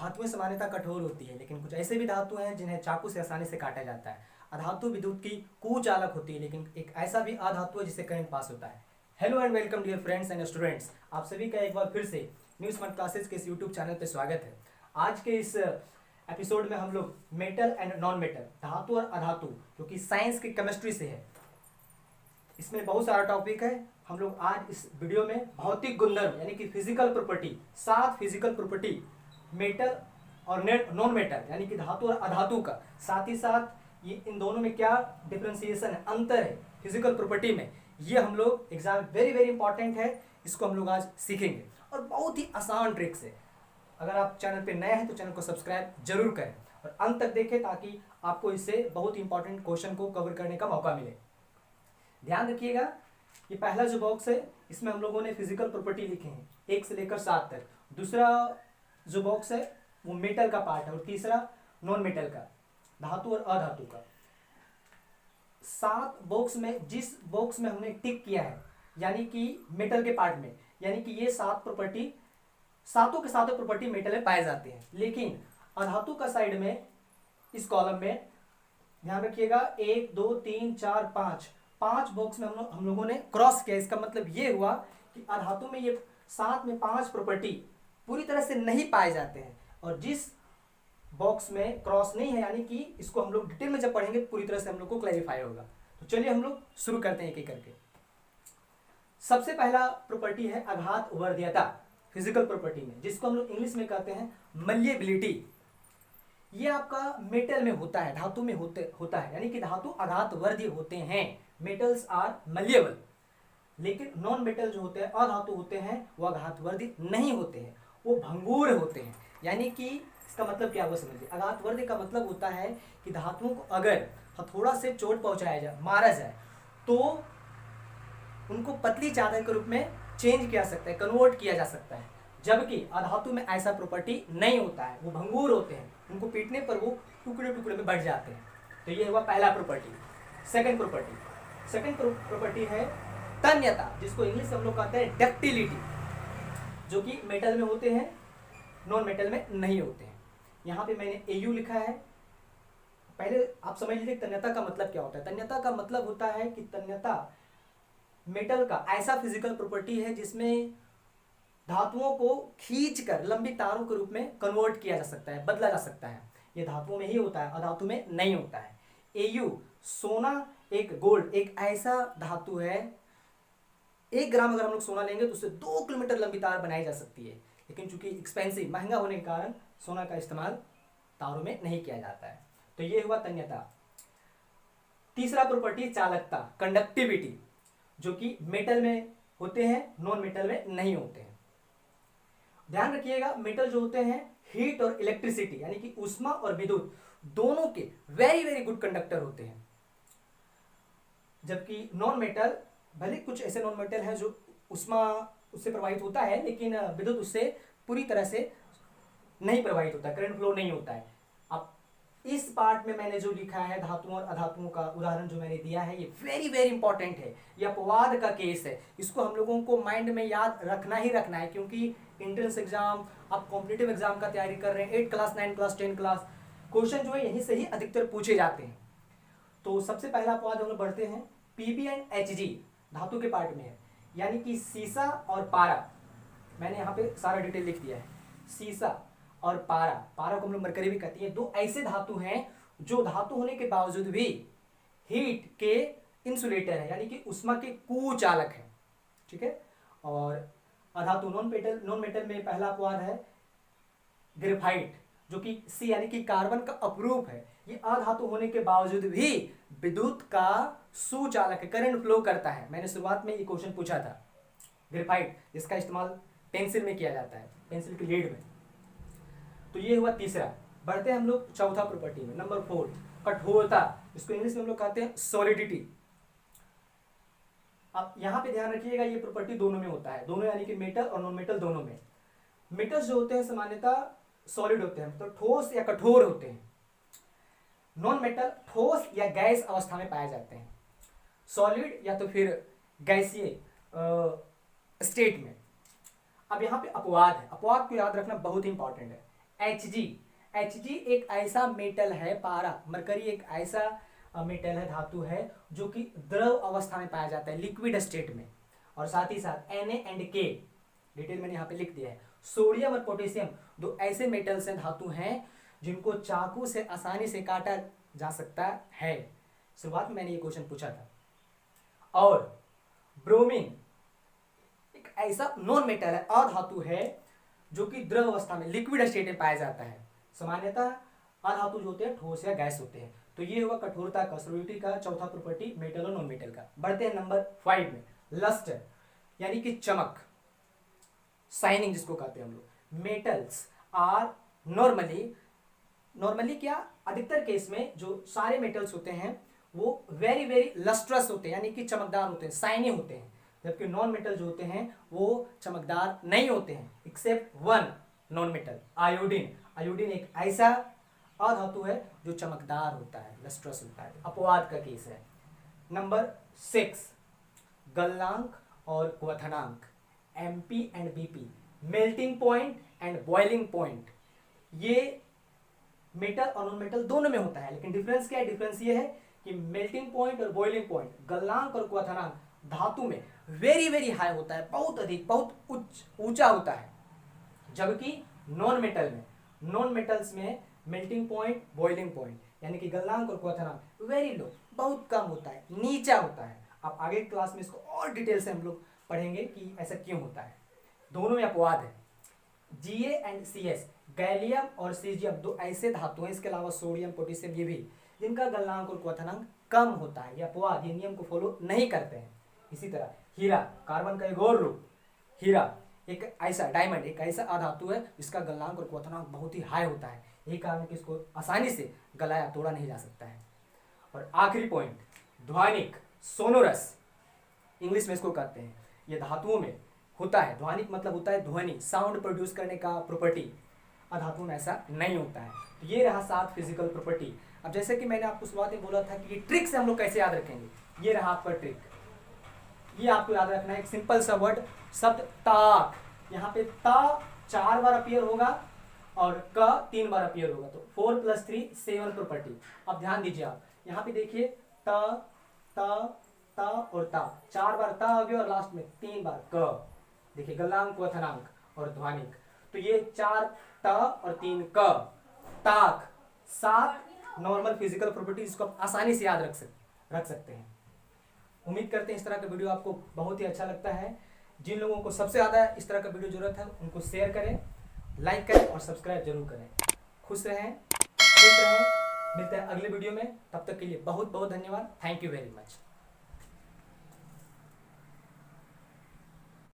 धातुएं सामान्यतः कठोर होती है, लेकिन कुछ ऐसे भी धातु हैं जिन्हें चाकू से आसानी से काटा जाता है। अधातु विद्युत की कुचालक होती है, लेकिन एक ऐसा भी अधातु है जिससे करंट पास होता है। Hello and welcome dear friends and students, आप सभी का एक बार फिर से न्यू स्मार्ट क्लासेस के इस यूट्यूब चैनल पर स्वागत है। आज के इस एपिसोड में हम लोग मेटल एंड नॉन मेटल, धातु और अधातु, जो कि साइंस की केमिस्ट्री से है, इसमें बहुत सारा टॉपिक है। हम लोग आज इस वीडियो में भौतिक गुणधर्म यानी कि physical property, 7 physical property metal और नॉन मेटल यानी कि धातु और अधातु का, साथ ही साथ ये इन दोनों में क्या डिफरेंशिएशन है, अंतर है फिजिकल प्रॉपर्टी में, ये हम लोग एग्जाम वेरी वेरी इंपॉर्टेंट है, इसको हम लोग आज सीखेंगे और बहुत ही आसान ट्रिक से। अगर आप चैनल पे नए हैं तो चैनल को सब्सक्राइब जरूर करें और अंत तक देखें ताकि आपको इससे बहुत इंपॉर्टेंट क्वेश्चन को कवर करने का मौका मिले। ध्यान रखिएगा, ये पहला जो बॉक्स है इसमें हम लोगों ने फिजिकल प्रॉपर्टी लिखे हैं 1 से लेकर 7 तक। दूसरा जो बॉक्स है वो मेटल का पार्ट है और तीसरा नॉन मेटल का, धातु और अधातु का। 7 बॉक्स में जिस बॉक्स में हमने टिक किया है यानी कि मेटल के पार्ट में, यानी कि ये 7 प्रॉपर्टी, सातों के सातों प्रॉपर्टी मेटल में पाए जाते हैं। लेकिन अधातु का साइड में इस कॉलम में ध्यान रखिएगा 1 2 3 4 5 बॉक्स में हम लोगों ने क्रॉस किया। इसका मतलब ये हुआ कि अधातु में ये 7 में 5 प्रॉपर्टी पूरी तरह से नहीं पाए जाते हैं, और जिस बॉक्स में क्रॉस नहीं है यानी कि इसको हम लोग डिटेल में जब पढ़ेंगे पूरी तरह से हम लोग को क्लैरिफाई होगा। तो चलिए हम लोग शुरू करते हैं एक एक करके। सबसे पहला प्रॉपर्टी है आघात वर्ध्यता फिजिकल प्रॉपर्टी में, जिसको हम लोग इंग्लिश में कहते हैं मल्येबिलिटी। ये आपका मेटल में होता है, धातु में होता है, यानी कि धातु आघात वर्ध्य होते हैं, मेटल्स आर मल्येबल। लेकिन नॉन मेटल जो होते हैं, अधातु होते हैं, वो आघात वर्ध्य नहीं होते हैं, वो भंगुर होते हैं। यानी कि इसका मतलब क्या हुआ समझिए, आघात वर्ध्य का मतलब होता है कि धातुओं को अगर हथौड़ा से चोट पहुंचाया जाए, मारा जाए, तो उनको पतली चादर के रूप में चेंज किया सकता है, कन्वर्ट किया जा सकता है। जबकि अधातु में ऐसा प्रॉपर्टी नहीं होता है, वो भंगुर होते हैं, उनको पीटने पर वो टुकड़े टुकड़े में बढ़ जाते हैं। तो ये हुआ पहला प्रॉपर्टी। सेकंड प्रॉपर्टी है तन्यता, जिसको इंग्लिश में हम लोग कहते हैं डक्टिलिटी, जो कि मेटल में होते हैं, नॉन मेटल में नहीं होते हैं। यहाँ पे मैंने AU लिखा है। पहले आप समझ लीजिए तन्यता का मतलब क्या होता है। तन्यता का मतलब होता है कि तन्यता मेटल का ऐसा फिजिकल प्रॉपर्टी है जिसमें धातुओं को खींचकर लंबी तारों के रूप में कन्वर्ट किया जा सकता है, बदला जा सकता है। ये धातुओं में ही होता है, अधातु में नहीं होता है। AU सोना, एक गोल्ड, एक ऐसा धातु है, 1 ग्राम अगर हम लोग सोना लेंगे तो उससे 2 किलोमीटर लंबी तार बनाई जा सकती है। लेकिन चूंकि एक्सपेंसिव, महंगा होने के कारण सोना का इस्तेमाल तारों में नहीं किया जाता है। तो ये हुआ तन्यता। तीसरा प्रॉपर्टी चालकता, कंडक्टिविटी, जो कि मेटल में होते हैं, नॉन मेटल में नहीं होते हैं। ध्यान रखिएगा, मेटल जो होते हैं हीट और इलेक्ट्रिसिटी यानी कि ऊष्मा और विद्युत दोनों के वेरी वेरी गुड कंडक्टर होते हैं। जबकि नॉन मेटल, भले कुछ ऐसे नॉन मेटल हैं जो ऊष्मा उससे प्रवाहित होता है, लेकिन विद्युत उससे पूरी तरह से नहीं प्रवाहित होता, करंट फ्लो नहीं होता है। अब इस पार्ट में मैंने जो लिखा है धातुओं और अधातुओं का उदाहरण जो मैंने दिया है, ये वेरी वेरी इंपॉर्टेंट है। ये अपवाद का केस है, इसको हम लोगों को माइंड में याद रखना ही रखना है, क्योंकि एंट्रेंस एग्जाम, आप कॉम्पिटिटिव एग्जाम का तैयारी कर रहे हैं, 8 क्लास 9 क्लास 10 क्लास, क्वेश्चन जो है यहीं से ही अधिकतर पूछे जाते हैं। तो सबसे पहला अपवाद हम लोग बढ़ते हैं, Pb एंड Hg धातु के पार्ट में है, यानी कि सीसा और पारा। मैंने यहाँ पे सारा डिटेल लिख दिया है। सीसा और पारा, पारा को हम लोग मरकरी भी कहती है, 2 ऐसे धातु हैं जो धातु होने के बावजूद भी हीट के इंसुलेटर है, यानी कि ऊष्मा के कुचालक है। ठीक है। और अधातु नॉन मेटल में पहला अपवाद है ग्रेफाइट, जो कि C यानी कि कार्बन का अपरूप है। ये अधातु होने के बावजूद भी विद्युत का सुचालक है, करंट फ्लो करता है। मैंने शुरुआत में ये क्वेश्चन पूछा था, ग्रेफाइट जिसका इस्तेमाल पेंसिल में किया जाता है, पेंसिल के लीड में। तो ये हुआ तीसरा। बढ़ते हैं हम लोग चौथा प्रॉपर्टी में, नंबर 4, कठोरता, इसको इंग्लिश में हम लोग कहते हैं सॉलिडिटी। अब यहाँ पे ध्यान रखिएगा, ये प्रॉपर्टी दोनों में होता है, दोनों यानी कि मेटल और नॉन मेटल दोनों में। मेटल्स जो होते हैं सामान्यतः सॉलिड होते हैं, तो ठोस या कठोर होते हैं। नॉन मेटल ठोस या गैस अवस्था में पाए जाते हैं, सॉलिड या तो फिर गैसीय स्टेट में। अब यहाँ पे अपवाद है, अपवाद को याद रखना बहुत इंपॉर्टेंट है। Hg एक ऐसा मेटल है, पारा मरकरी एक ऐसा मेटल है, धातु है जो कि द्रव अवस्था में पाया जाता है, लिक्विड स्टेट में। और साथ ही साथ Na एंड K डिटेल मैंने यहाँ पे लिख दिया है। सोडियम और पोटेशियम दो ऐसे मेटल्स हैं, धातु हैं जिनको चाकू से आसानी से काटा जा सकता है। शुरुआत में मैंने ये क्वेश्चन पूछा था। और ब्रोमीन एक ऐसा नॉन मेटल है, अधातु है जो कि द्रव अवस्था में लिक्विड स्टेट में पाया जाता है। सामान्यतः अधातु जो होते हैं ठोस या गैस होते हैं। तो ये हुआ कठोरता का, सोलिडिटी का चौथा प्रॉपर्टी मेटल और नॉन मेटल का। बढ़ते हैं नंबर 5 में, लस्टर यानी कि चमक, शाइनिंग जिसको कहते हैं हम लोग। मेटल्स आर नॉर्मली क्या, अधिकतर केस में जो सारे मेटल्स होते हैं वो वेरी वेरी लस्ट्रस होते हैं, यानी कि चमकदार होते हैं, शाइनी होते हैं। जबकि नॉन मेटल जो होते हैं वो चमकदार नहीं होते हैं, except one non metal, iodine. Iodine एक ऐसा अधातु है जो चमकदार होता है, लस्ट्रस होता है। अपवाद का केस है। नंबर 6, गलनांक और क्वथनांक, MP and BP, melting point and boiling point. ये मेटल और नॉन मेटल दोनों में होता है, लेकिन डिफरेंस क्या है? डिफरेंस ये है कि मेल्टिंग पॉइंट और बॉइलिंग पॉइंट, गलनांक और क्वथनांक धातु में वेरी वेरी हाई होता है, बहुत अधिक, बहुत ऊंचा होता है। जबकि नॉन मेटल्स में मेल्टिंग पॉइंट, बॉइलिंग पॉइंट यानी कि गलनांक और क्वथनांक वेरी लो, बहुत कम होता है, नीचा होता है। अब आगे क्लास में इसको और डिटेल से हम लोग पढ़ेंगे कि ऐसा क्यों होता है। दोनों में अपवाद है। Ga एंड CS, गैलियम और सीजियम दो ऐसे धातु हैं, इसके अलावा सोडियम, पोटेशियम, ये भी, जिनका गलनांक और क्वथनांक कम होता है। ये अपवाद, ये नियम को फॉलो नहीं करते हैं। इसी तरह हीरा, कार्बन का एक और रूप, हीरा एक ऐसा, डायमंड एक ऐसा अधातु है जिसका गलनांक और क्वथनांक बहुत ही हाई होता है। यही कारण कि इसको आसानी से गलाया तोड़ा नहीं जा सकता है। और आखिरी पॉइंट, ध्वनिक, सोनोरस इंग्लिश में इसको कहते हैं। ये धातुओं में होता है, ध्वनिक मतलब होता है ध्वनि, साउंड प्रोड्यूस करने का प्रॉपर्टी। अधातु में ऐसा नहीं होता है। तो ये रहा 7 फिजिकल प्रॉपर्टी। अब जैसे कि मैंने आपको शुरुआत में बोला था कि ये ट्रिक से हम लोग कैसे याद रखेंगे, ये रहा आपका ट्रिक। ये आपको याद रखना है, एक सिंपल सा वर्ड, शब्द ताक। यहाँ पे ता 4 बार अपीयर होगा और क 3 बार अपीयर होगा, तो 4 + 3 7 प्रॉपर्टी। अब ध्यान दीजिए आप, यहाँ पे देखिए त ता और ता, 4 बार ता हो गया और लास्ट में 3 बार क। देखिए गलनांक, क्वथनांक और ध्वनिक, तो ये 4 त और 3 क, ताक। 7 नॉर्मल फिजिकल प्रॉपर्टी, इसको आप आसानी से याद रख सकते हैं। उम्मीद करते हैं इस तरह का वीडियो आपको बहुत ही अच्छा लगता है। जिन लोगों को सबसे ज़्यादा इस तरह का वीडियो जरूरत है उनको शेयर करें, लाइक करें और सब्सक्राइब जरूर करें। खुश रहें, मिलते हैं अगले वीडियो में। तब तक के लिए बहुत बहुत धन्यवाद। Thank you very much.